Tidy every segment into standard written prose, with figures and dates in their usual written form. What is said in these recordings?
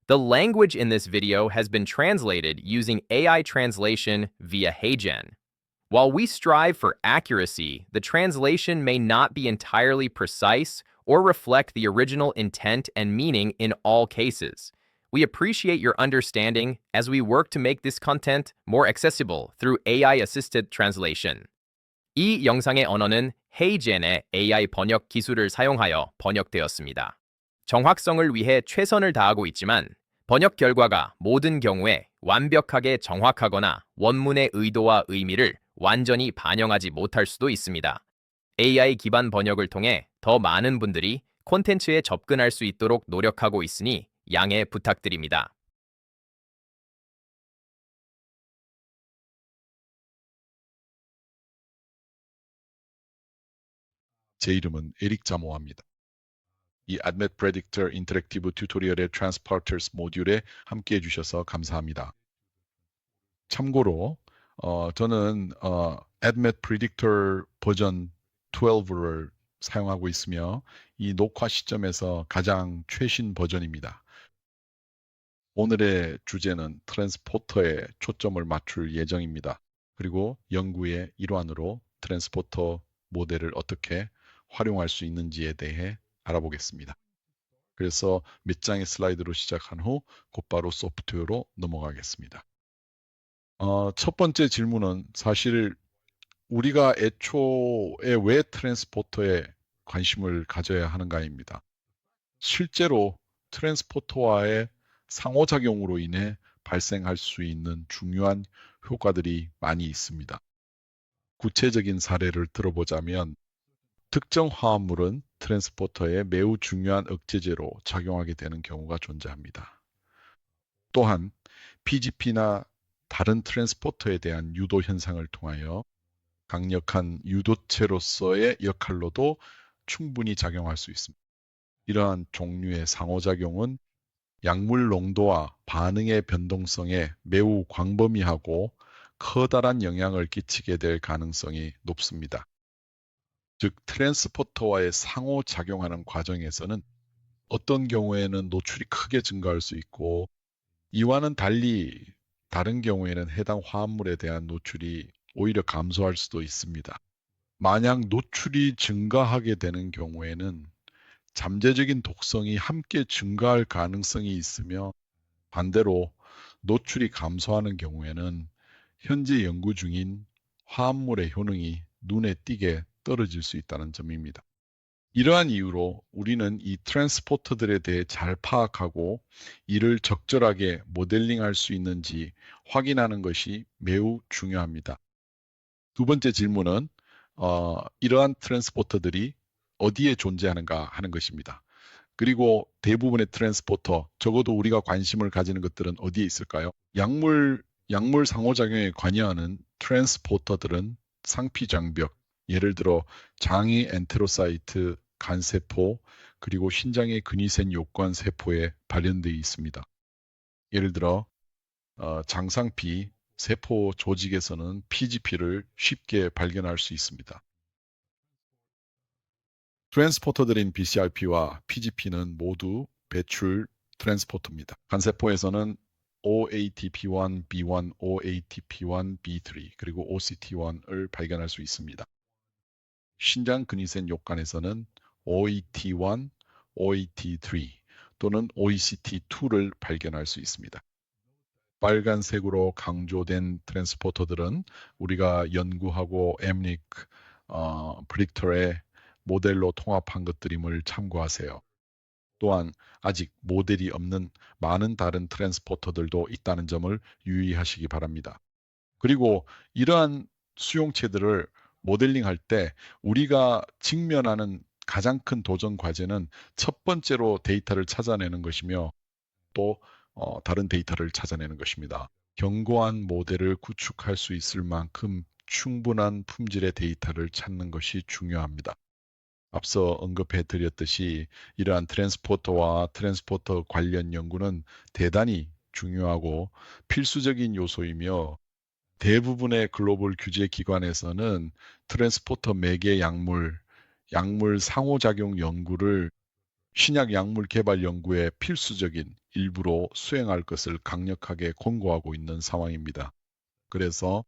The language in this video has been translated using AI translation via HeyGen. While we strive for accuracy, the translation may not be entirely precise or reflect the original intent and meaning in all cases. We appreciate your understanding as we work to make this content more accessible through AI-assisted translation. 이 영상의 언어는 헤이젠의 AI 번역 기술을 사용하여 번역되었습니다. 정확성을 위해 최선을 다하고 있지만 번역 결과가 모든 경우에 완벽하게 정확하거나 원문의 의도와 의미를 완전히 반영하지 못할 수도 있습니다. AI 기반 번역을 통해 더 많은 분들이 콘텐츠에 접근할 수 있도록 노력하고 있으니 양해 부탁드립니다. 제 이름은 에릭 자모아입니다. 이 Admet Predictor 인터랙티브 튜토리얼의 Transporters 모듈에 함께 해주셔서 감사합니다. 참고로 저는 Admet Predictor 버전 12를 사용하고 있으며 이 녹화 시점에서 가장 최신 버전입니다. 오늘의 주제는 트랜스포터에 초점을 맞출 예정입니다. 그리고 연구의 일환으로 트랜스포터 모델을 어떻게 활용할 수 있는지에 대해 알아보겠습니다. 그래서 몇 장의 슬라이드로 시작한 후 곧바로 소프트웨어로 넘어가겠습니다. 첫 번째 질문은 사실 우리가 애초에 왜 트랜스포터에 관심을 가져야 하는가입니다. 실제로 트랜스포터와의 상호작용으로 인해 발생할 수 있는 중요한 효과들이 많이 있습니다. 구체적인 사례를 들어보자면 특정 화합물은 트랜스포터에 매우 중요한 억제제로 작용하게 되는 경우가 존재합니다. 또한 PGP나 다른 트랜스포터에 대한 유도 현상을 통하여 강력한 유도체로서의 역할로도 충분히 작용할 수 있습니다. 이러한 종류의 상호작용은 약물 농도와 반응의 변동성에 매우 광범위하고 커다란 영향을 끼치게 될 가능성이 높습니다. 즉, 트랜스포터와의 상호작용하는 과정에서는 어떤 경우에는 노출이 크게 증가할 수 있고 이와는 달리 다른 경우에는 해당 화합물에 대한 노출이 오히려 감소할 수도 있습니다. 만약 노출이 증가하게 되는 경우에는 잠재적인 독성이 함께 증가할 가능성이 있으며 반대로 노출이 감소하는 경우에는 현재 연구 중인 화합물의 효능이 눈에 띄게 떨어질 수 있다는 점입니다. 이러한 이유로 우리는 이 트랜스포터들에 대해 잘 파악하고 이를 적절하게 모델링할 수 있는지 확인하는 것이 매우 중요합니다. 두 번째 질문은 이러한 트랜스포터들이 어디에 존재하는가 하는 것입니다. 그리고 대부분의 트랜스포터, 적어도 우리가 관심을 가지는 것들은 어디에 있을까요? 약물 상호작용에 관여하는 트랜스포터들은 상피장벽, 예를 들어 장의 엔테로사이트, 간세포, 그리고 신장의 근위센 요관 세포에 발현되어 있습니다. 예를 들어 장상피, 세포 조직에서는 PGP를 쉽게 발견할 수 있습니다. 트랜스포터들인 BCRP와 PGP는 모두 배출 트랜스포터입니다. 간세포에서는 OATP1, B1, OATP1, B3, 그리고 OCT1을 발견할 수 있습니다. 신장 근위센 요관에서는 OET1, OET3 또는 OECT2를 발견할 수 있습니다. 빨간색으로 강조된 트랜스포터들은 우리가 연구하고 엠닉 프릭터의 모델로 통합한 것들임을 참고하세요. 또한 아직 모델이 없는 많은 다른 트랜스포터들도 있다는 점을 유의하시기 바랍니다. 그리고 이러한 수용체들을 모델링할 때 우리가 직면하는 가장 큰 도전 과제는 첫 번째로 데이터를 찾아내는 것이며 또 다른 데이터를 찾아내는 것입니다. 견고한 모델을 구축할 수 있을 만큼 충분한 품질의 데이터를 찾는 것이 중요합니다. 앞서 언급해 드렸듯이 이러한 트랜스포터와 트랜스포터 관련 연구는 대단히 중요하고 필수적인 요소이며 대부분의 글로벌 규제 기관에서는 트랜스포터 매개 약물 상호작용 연구를 신약 약물 개발 연구의 필수적인 일부로 수행할 것을 강력하게 권고하고 있는 상황입니다. 그래서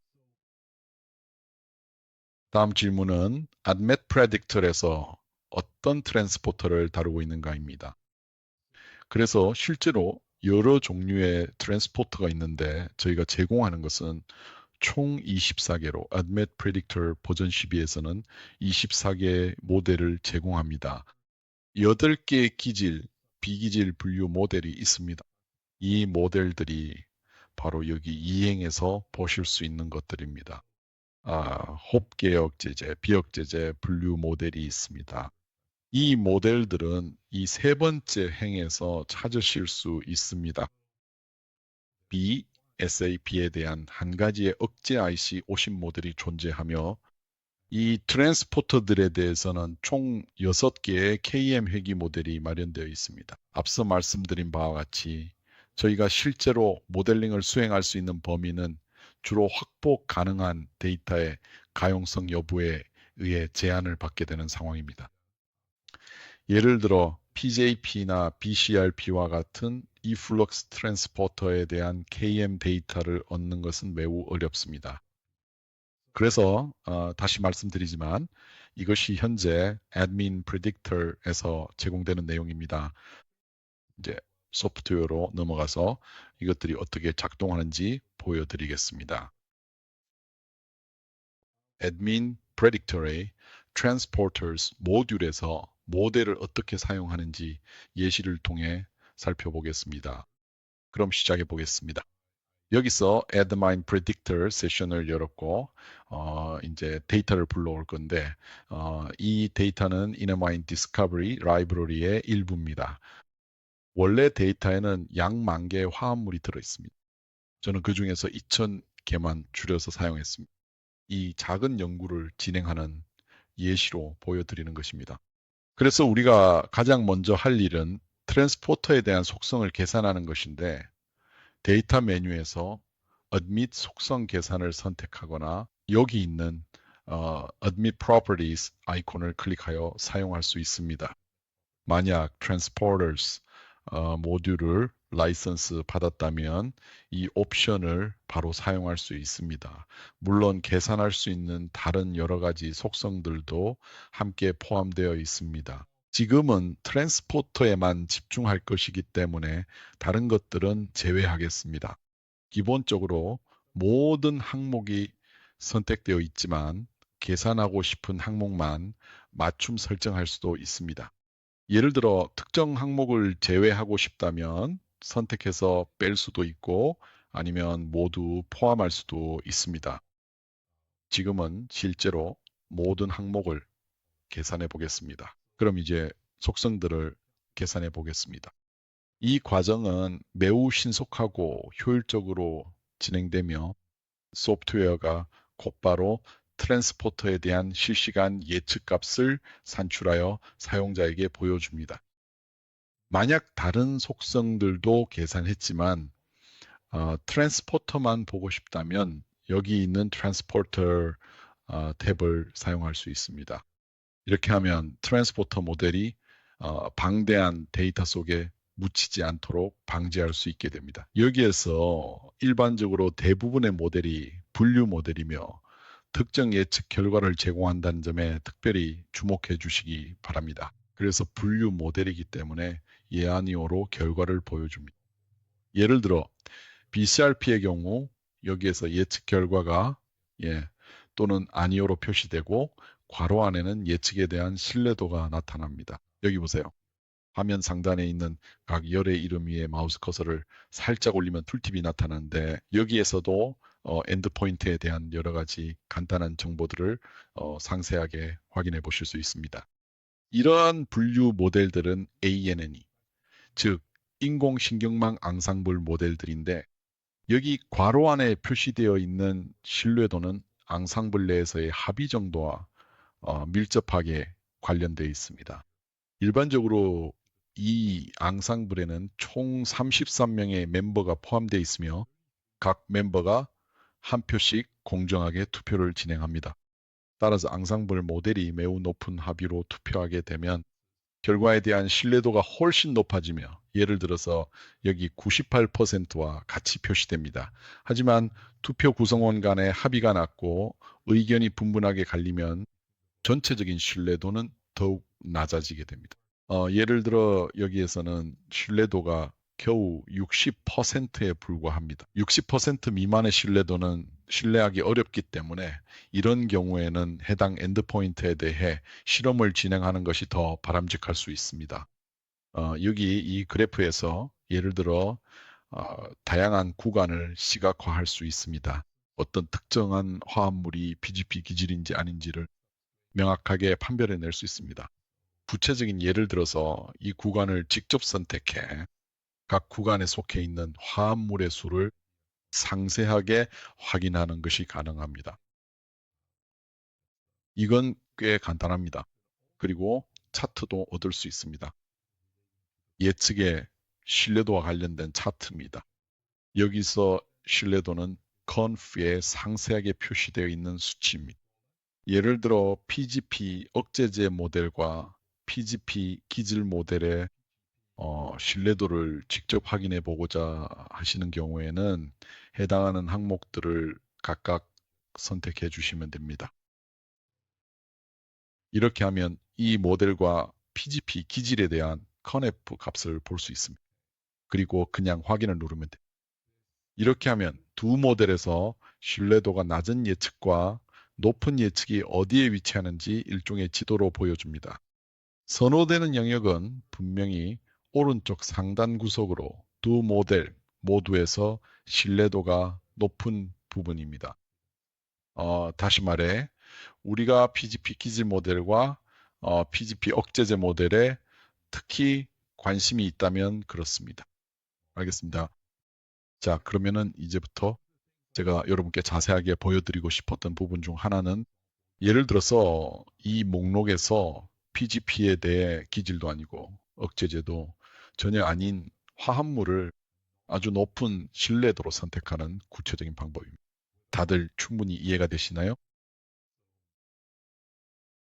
다음 질문은 ADMET Predictor에서 어떤 트랜스포터를 다루고 있는가입니다. 그래서 실제로 여러 종류의 트랜스포터가 있는데 저희가 제공하는 것은 총 24개로 ADMET Predictor 버전 12에서는 24개의 모델을 제공합니다. 8개의 기질, 비기질 분류 모델이 있습니다. 이 모델들이 바로 여기 이행에서 보실 수 있는 것들입니다. 홉개역제제, 비역제제 분류 모델이 있습니다. 이 모델들은 이 세 번째 행에서 찾으실 수 있습니다. B, SAP에 대한 한 가지의 억제 IC 오신 모델이 존재하며 이 트랜스포터들에 대해서는 총 6개의 KM 회귀 모델이 마련되어 있습니다. 앞서 말씀드린 바와 같이 저희가 실제로 모델링을 수행할 수 있는 범위는 주로 확보 가능한 데이터의 가용성 여부에 의해 제한을 받게 되는 상황입니다. 예를 들어 PJP나 BCRP와 같은 이플럭스 트랜스포터에 대한 KM 데이터를 얻는 것은 매우 어렵습니다. 그래서 다시 말씀드리지만 이것이 현재 Admin Predictor에서 제공되는 내용입니다. 이제 소프트웨어로 넘어가서 이것들이 어떻게 작동하는지 보여드리겠습니다. Admin Predictor의 Transporters 모듈에서 모델을 어떻게 사용하는지 예시를 통해 살펴보겠습니다. 그럼 시작해 보겠습니다. 여기서 Admin Predictor 세션을 열었고 이제 데이터를 불러올 건데 이 데이터는 Innamind Discovery 라이브러리의 일부입니다. 원래 데이터에는 약 10,000개의 화합물이 들어있습니다. 저는 그 중에서 2,000개만 줄여서 사용했습니다. 이 작은 연구를 진행하는 예시로 보여드리는 것입니다. 그래서 우리가 가장 먼저 할 일은 트랜스포터에 대한 속성을 계산하는 것인데 데이터 메뉴에서 admit 속성 계산을 선택하거나 여기 있는 admit properties 아이콘을 클릭하여 사용할 수 있습니다. 만약 transporters 모듈을 라이선스 받았다면 이 옵션을 바로 사용할 수 있습니다. 물론 계산할 수 있는 다른 여러 가지 속성들도 함께 포함되어 있습니다. 지금은 트랜스포터에만 집중할 것이기 때문에 다른 것들은 제외하겠습니다. 기본적으로 모든 항목이 선택되어 있지만 계산하고 싶은 항목만 맞춤 설정할 수도 있습니다. 예를 들어 특정 항목을 제외하고 싶다면 선택해서 뺄 수도 있고 아니면 모두 포함할 수도 있습니다. 지금은 실제로 모든 항목을 계산해 보겠습니다. 그럼 이제 속성들을 계산해 보겠습니다. 이 과정은 매우 신속하고 효율적으로 진행되며 소프트웨어가 곧바로 트랜스포터에 대한 실시간 예측 값을 산출하여 사용자에게 보여줍니다. 만약 다른 속성들도 계산했지만 트랜스포터만 보고 싶다면 여기 있는 트랜스포터 탭을 사용할 수 있습니다. 이렇게 하면 트랜스포터 모델이 방대한 데이터 속에 묻히지 않도록 방지할 수 있게 됩니다. 여기에서 일반적으로 대부분의 모델이 분류 모델이며 특정 예측 결과를 제공한다는 점에 특별히 주목해 주시기 바랍니다. 그래서 분류 모델이기 때문에 예아니오로 결과를 보여줍니다. 예를 들어 BCRP의 경우 여기에서 예측 결과가 또는 아니오로 표시되고 괄호 안에는 예측에 대한 신뢰도가 나타납니다. 여기 보세요. 화면 상단에 있는 각 열의 이름 위에 마우스 커서를 살짝 올리면 툴팁이 나타나는데 여기에서도 엔드포인트에 대한 여러 가지 간단한 정보들을 상세하게 확인해 보실 수 있습니다. 이러한 분류 모델들은 ANN이, 즉 인공신경망 앙상블 모델들인데 여기 괄호 안에 표시되어 있는 신뢰도는 앙상블 내에서의 합의 정도와 밀접하게 관련되어 있습니다. 일반적으로 이 앙상블에는 총 33명의 멤버가 포함되어 있으며 각 멤버가 한 표씩 공정하게 투표를 진행합니다. 따라서 앙상블 모델이 매우 높은 합의로 투표하게 되면 결과에 대한 신뢰도가 훨씬 높아지며 예를 들어서 여기 98%와 같이 표시됩니다. 하지만 투표 구성원 간의 합의가 낮고 의견이 분분하게 갈리면 전체적인 신뢰도는 더욱 낮아지게 됩니다. 예를 들어 여기에서는 신뢰도가 겨우 60%에 불과합니다. 60% 미만의 신뢰도는 신뢰하기 어렵기 때문에 이런 경우에는 해당 엔드포인트에 대해 실험을 진행하는 것이 더 바람직할 수 있습니다. 여기 이 그래프에서 예를 들어 다양한 구간을 시각화할 수 있습니다. 어떤 특정한 화합물이 PGP 기질인지 아닌지를 명확하게 판별해낼 수 있습니다. 구체적인 예를 들어서 이 구간을 직접 선택해 각 구간에 속해 있는 화합물의 수를 상세하게 확인하는 것이 가능합니다. 이건 꽤 간단합니다. 그리고 차트도 얻을 수 있습니다. 예측의 신뢰도와 관련된 차트입니다. 여기서 신뢰도는 컨프에 상세하게 표시되어 있는 수치입니다. 예를 들어 PGP 억제제 모델과 PGP 기질 모델의 신뢰도를 직접 확인해 보고자 하시는 경우에는 해당하는 항목들을 각각 선택해 주시면 됩니다. 이렇게 하면 이 모델과 PGP 기질에 대한 conf 값을 볼 수 있습니다. 그리고 그냥 확인을 누르면 됩니다. 이렇게 하면 두 모델에서 신뢰도가 낮은 예측과 높은 예측이 어디에 위치하는지 일종의 지도로 보여줍니다. 선호되는 영역은 분명히 오른쪽 상단 구석으로 두 모델 모두에서 신뢰도가 높은 부분입니다. 다시 말해 우리가 PGP 기질 모델과 PGP 억제제 모델에 특히 관심이 있다면 그렇습니다. 알겠습니다. 자, 그러면은 이제부터 제가 여러분께 자세하게 보여드리고 싶었던 부분 중 하나는 예를 들어서 이 목록에서 PGP에 대해 기질도 아니고 억제제도 전혀 아닌 화합물을 아주 높은 신뢰도로 선택하는 구체적인 방법입니다. 다들 충분히 이해가 되시나요?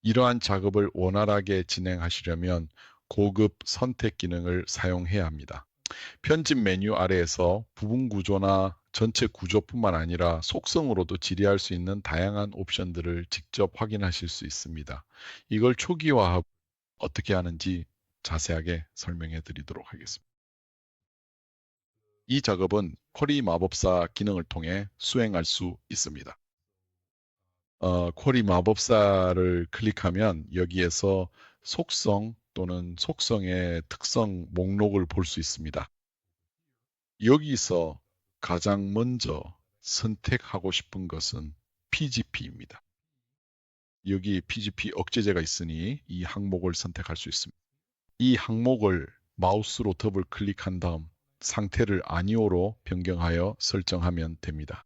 이러한 작업을 원활하게 진행하시려면 고급 선택 기능을 사용해야 합니다. 편집 메뉴 아래에서 부분 구조나 전체 구조뿐만 아니라 속성으로도 질의할 수 있는 다양한 옵션들을 직접 확인하실 수 있습니다. 이걸 초기화하고 어떻게 하는지 자세하게 설명해 드리도록 하겠습니다. 이 작업은 쿼리 마법사 기능을 통해 수행할 수 있습니다. 쿼리 마법사를 클릭하면 여기에서 속성 또는 속성의 특성 목록을 볼 수 있습니다. 여기서 가장 먼저 선택하고 싶은 것은 PGP입니다. 여기 PGP 억제제가 있으니 이 항목을 선택할 수 있습니다. 이 항목을 마우스로 더블 클릭한 다음 상태를 아니오로 변경하여 설정하면 됩니다.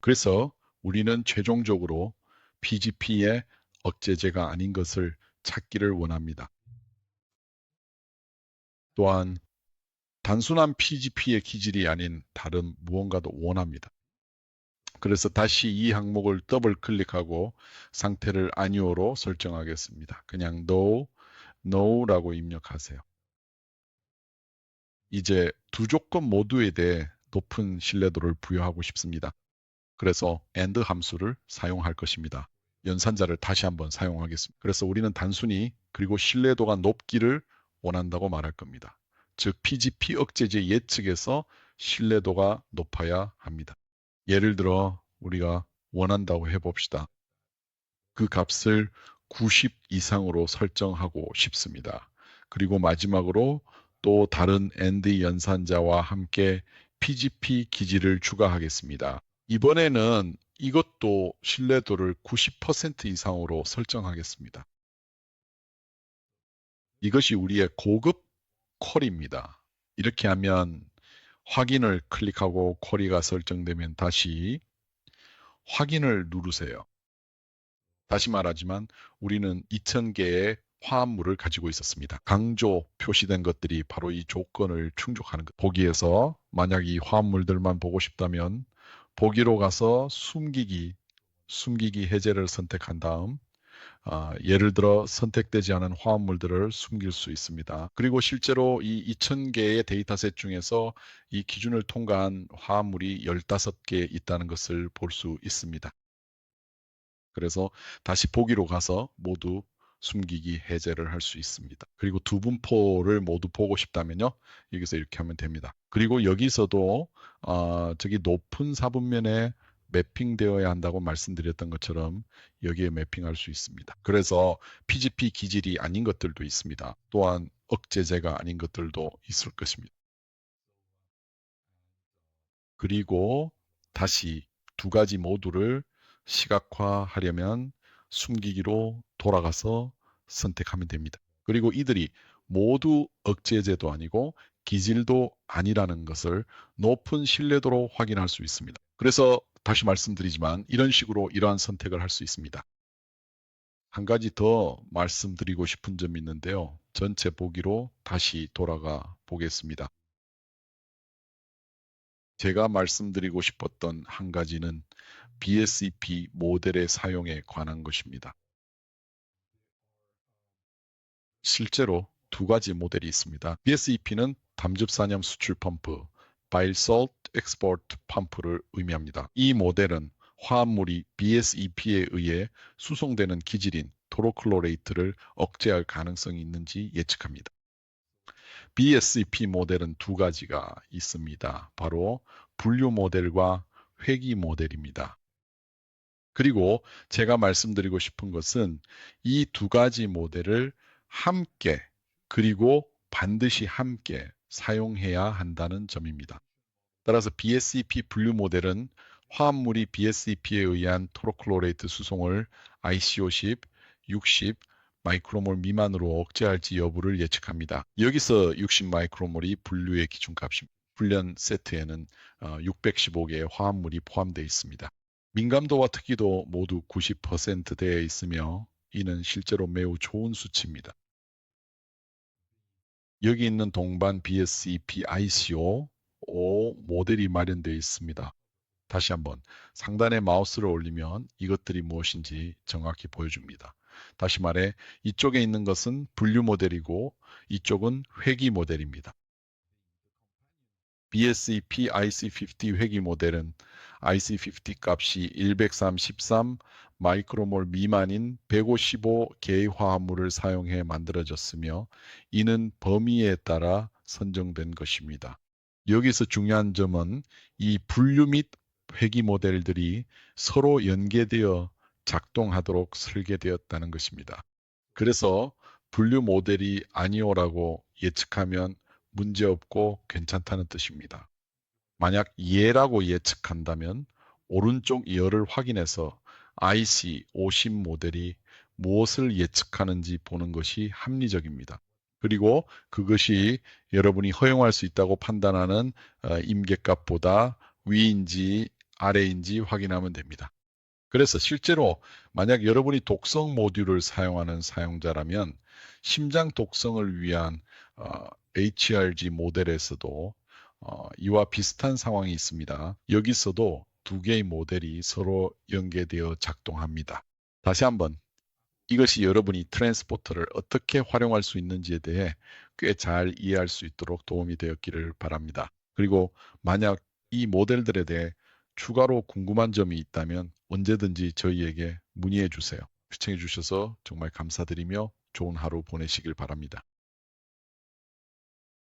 그래서 우리는 최종적으로 PGP의 억제제가 아닌 것을 찾기를 원합니다. 또한 단순한 PGP의 기질이 아닌 다른 무언가도 원합니다. 그래서 다시 이 항목을 더블 클릭하고 상태를 아니오로 설정하겠습니다. 그냥 no, no라고 입력하세요. 이제 두 조건 모두에 대해 높은 신뢰도를 부여하고 싶습니다. 그래서 and 함수를 사용할 것입니다. 연산자를 다시 한번 사용하겠습니다. 그래서 우리는 단순히 그리고 신뢰도가 높기를 원한다고 말할 겁니다. 즉 PGP 억제제 예측에서 신뢰도가 높아야 합니다. 예를 들어 우리가 원한다고 해봅시다. 그 값을 90 이상으로 설정하고 싶습니다. 그리고 마지막으로 또 다른 AND 연산자와 함께 PGP 기질을 추가하겠습니다. 이번에는 이것도 신뢰도를 90% 이상으로 설정하겠습니다. 이것이 우리의 고급 쿼리입니다. 이렇게 하면 확인을 클릭하고 쿼리가 설정되면 다시 확인을 누르세요. 다시 말하지만 우리는 2000개의 화합물을 가지고 있었습니다. 강조 표시된 것들이 바로 이 조건을 충족하는 것. 보기에서 만약 이 화합물들만 보고 싶다면 보기로 가서 숨기기 해제를 선택한 다음 예를 들어 선택되지 않은 화합물들을 숨길 수 있습니다. 그리고 실제로 이 2000개의 데이터셋 중에서 이 기준을 통과한 화합물이 15개 있다는 것을 볼 수 있습니다. 그래서 다시 보기로 가서 모두 숨기기 해제를 할 수 있습니다. 그리고 두 분포를 모두 보고 싶다면요. 여기서 이렇게 하면 됩니다. 그리고 여기서도 저기 높은 사분면에 매핑되어야 한다고 말씀드렸던 것처럼 여기에 매핑할 수 있습니다. 그래서 PGP 기질이 아닌 것들도 있습니다. 또한 억제제가 아닌 것들도 있을 것입니다. 그리고 다시 두 가지 모두를 시각화하려면 숨기기로 돌아가서 선택하면 됩니다. 그리고 이들이 모두 억제제도 아니고 기질도 아니라는 것을 높은 신뢰도로 확인할 수 있습니다. 그래서 다시 말씀드리지만 이런 식으로 이러한 선택을 할 수 있습니다. 한 가지 더 말씀드리고 싶은 점이 있는데요. 전체 보기로 다시 돌아가 보겠습니다. 제가 말씀드리고 싶었던 한 가지는 BSEP 모델의 사용에 관한 것입니다. 실제로 두 가지 모델이 있습니다. BSEP는 담즙산염 수출 펌프, Bile Salt Export 펌프를 의미합니다. 이 모델은 화합물이 BSEP에 의해 수송되는 기질인 토로클로레이트를 억제할 가능성이 있는지 예측합니다. BSEP 모델은 두 가지가 있습니다. 바로 분류 모델과 회귀 모델입니다. 그리고 제가 말씀드리고 싶은 것은 이 두 가지 모델을 함께 그리고 반드시 함께 사용해야 한다는 점입니다. 따라서 BSEP 분류 모델은 화합물이 BSEP에 의한 토로클로레이트 수송을 ICO10, 60 마이크로몰 미만으로 억제할지 여부를 예측합니다. 여기서 60 마이크로몰이 분류의 기준값입니다. 훈련 세트에는 615개의 화합물이 포함되어 있습니다. 민감도와 특이도 모두 90% 되어 있으며 이는 실제로 매우 좋은 수치입니다. 여기 있는 동반 BSEP ICO 5 모델이 마련되어 있습니다. 다시 한번 상단에 마우스를 올리면 이것들이 무엇인지 정확히 보여줍니다. 다시 말해 이쪽에 있는 것은 분류 모델이고 이쪽은 회귀 모델입니다. BSEP IC50 회귀 모델은 IC50 값이 133 마이크로몰 미만인 155개의 화합물을 사용해 만들어졌으며 이는 범위에 따라 선정된 것입니다. 여기서 중요한 점은 이 분류 및 회귀 모델들이 서로 연계되어 작동하도록 설계되었다는 것입니다. 그래서 분류 모델이 아니오라고 예측하면 문제없고 괜찮다는 뜻입니다. 만약 예라고 예측한다면 오른쪽 열을 확인해서 IC50 모델이 무엇을 예측하는지 보는 것이 합리적입니다. 그리고 그것이 여러분이 허용할 수 있다고 판단하는 임계값보다 위인지 아래인지 확인하면 됩니다. 그래서 실제로 만약 여러분이 독성 모듈을 사용하는 사용자라면 심장 독성을 위한 HRG 모델에서도 이와 비슷한 상황이 있습니다. 여기서도 두 개의 모델이 서로 연계되어 작동합니다. 다시 한번 이것이 여러분이 트랜스포터를 어떻게 활용할 수 있는지에 대해 꽤 잘 이해할 수 있도록 도움이 되었기를 바랍니다. 그리고 만약 이 모델들에 대해 추가로 궁금한 점이 있다면 언제든지 저희에게 문의해 주세요. 시청해 주셔서 정말 감사드리며 좋은 하루 보내시길 바랍니다.